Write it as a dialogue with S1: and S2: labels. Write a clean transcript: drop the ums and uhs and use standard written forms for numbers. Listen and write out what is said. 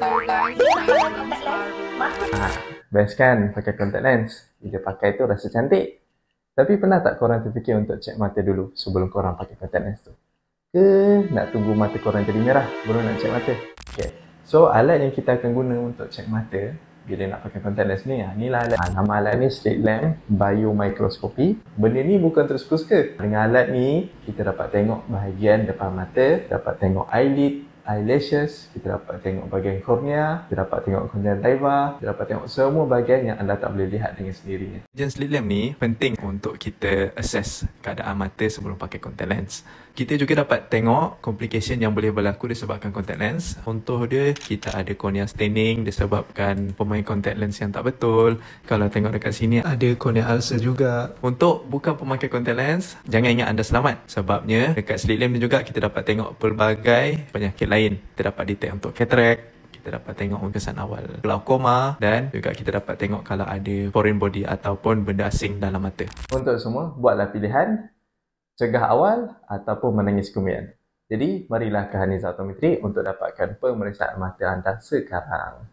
S1: So guys, channel baru.
S2: Best kan pakai contact lens. Bila pakai tu rasa cantik. Tapi pernah tak korang terfikir untuk cek mata dulu sebelum korang pakai contact lens tu? Ke nak tunggu mata korang jadi merah baru nak cek mata? Okay. So alat yang kita akan guna untuk cek mata bila nak pakai contact lens ni, inilah alat. Nama alat ni slit lamp biomicroscopy. Benda ni bukan terus suka. Dengan alat ni kita dapat tengok bahagian depan mata, dapat tengok eyelid, eyelashes, kita dapat tengok bahagian kornea, kita dapat tengok conjunctiva, kita dapat tengok semua bahagian yang anda tak boleh lihat dengan sendirinya. Ujian slit lamp ni penting untuk kita assess keadaan mata sebelum pakai contact lens. Kita juga dapat tengok complication yang boleh berlaku disebabkan contact lens. Contoh dia, kita ada cornea staining disebabkan pemain contact lens yang tak betul. Kalau tengok dekat sini ada cornea ulcer juga. Untuk bukan pemakai contact lens, jangan ingat anda selamat. Sebabnya dekat slit lamp ni juga kita dapat tengok pelbagai penyakit lain. Kita dapat detect untuk cataract, kita dapat tengok kesan awal glaukoma, dan juga kita dapat tengok kalau ada foreign body ataupun benda asing dalam mata. Untuk semua, buatlah pilihan cegah awal ataupun menangis kemudian. Jadi, marilah ke Haniza Optometri untuk dapatkan pemeriksaan mata anda sekarang.